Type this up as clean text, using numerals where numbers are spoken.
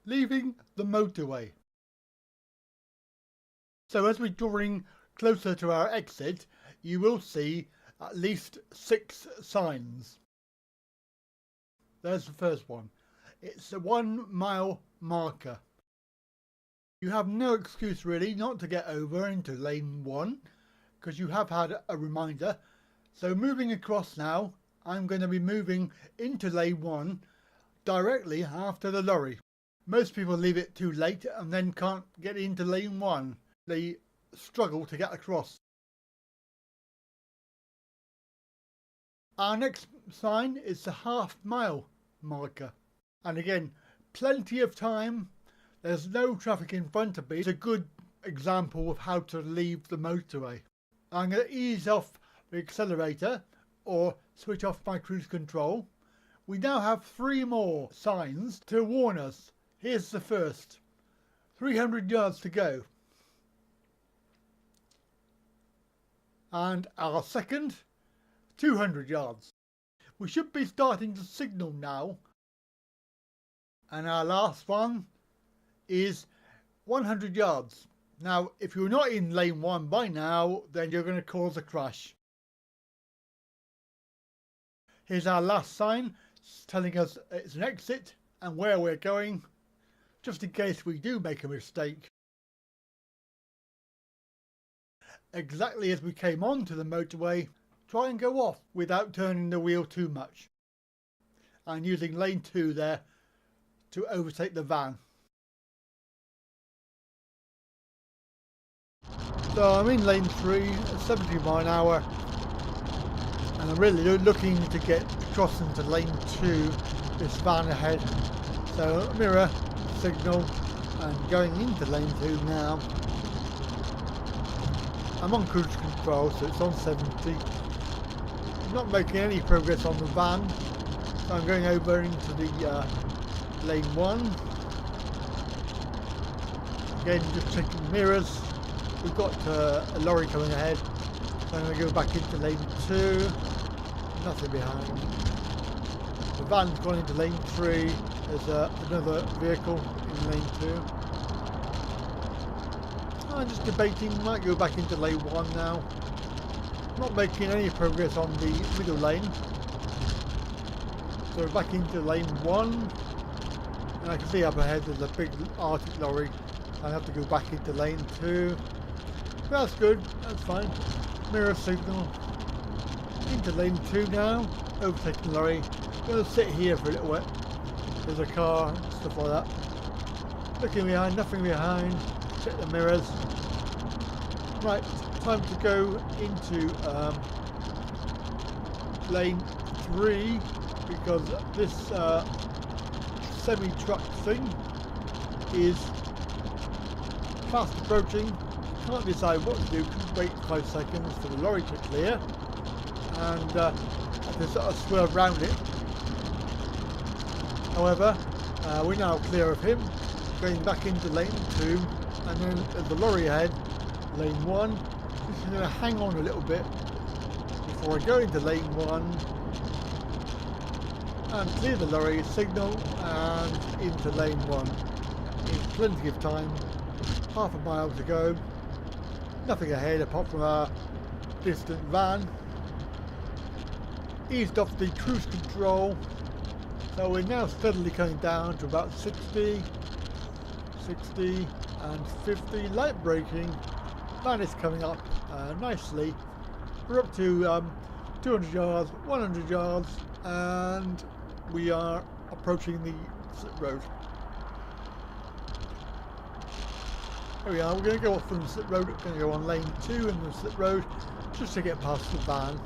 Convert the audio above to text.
leaving the motorway. So as we're drawing closer to our exit, you will see at least 6 signs. There's the first one. It's a 1 mile marker. You have no excuse really not to get over into lane 1 because you have had a reminder. So moving across now, I'm going to be moving into lane 1 directly after the lorry. Most people leave it too late and then can't get into lane 1. They struggle to get across. Our next sign is the half mile marker. And again, plenty of time. There's no traffic in front of me. It's a good example of how to leave the motorway. I'm going to ease off the accelerator or switch off my cruise control. We now have 3 more signs to warn us. Here's the first. 300 yards to go. And our second, 200 yards. We should be starting to signal now. And our last one is 100 yards. Now, if you're not in lane 1 by now, then you're going to cause a crash. Here's our last sign telling us it's an exit and where we're going, just in case we do make a mistake. Exactly as we came onto the motorway, try and go off without turning the wheel too much. And using lane 2 there to overtake the van. So I'm in lane 3 at 70 miles an hour, and I'm really looking to get across into lane 2, this van ahead. So mirror, signal, and going into lane 2 now. I'm on cruise control, so it's on 70. I'm not making any progress on the van, so I'm going over into the lane 1. Again, just checking mirrors. We've got a lorry coming ahead, so I'm going to go back into lane 2. Nothing behind. The van's gone into lane 3. There's another vehicle in lane 2. I'm just debating, might go back into lane 1 now. Not making any progress on the middle lane. So back into lane 1. And I can see up ahead there's a big Arctic lorry. I have to go back into lane 2. That's good, that's fine. Mirror signal. Into lane 2 now. Overtaking the lorry. Gonna sit here for a little bit. There's a car, stuff like that. Looking behind, nothing behind. Check the mirrors. Right, time to go into lane 3 because this semi-truck thing is fast approaching. Can't decide what to do. Can wait 5 seconds for the lorry to clear and have to sort of swerve round it. However, we're now clear of him, going back into lane 2, and then there's the lorry ahead, lane 1. Just going to hang on a little bit before I go into lane 1 and clear the lorry, signal, and into lane 1. In plenty of time, half a mile to go. Nothing ahead apart from our distant van. Eased off the cruise control, so we're now steadily coming down to about 60 and 50. Light braking. Van is coming up nicely. We're up to 200 yards, 100 yards, and we are approaching the slip road. There we are. We're going to go off from the slip road. We're going to go on lane 2 in the slip road just to get past the van.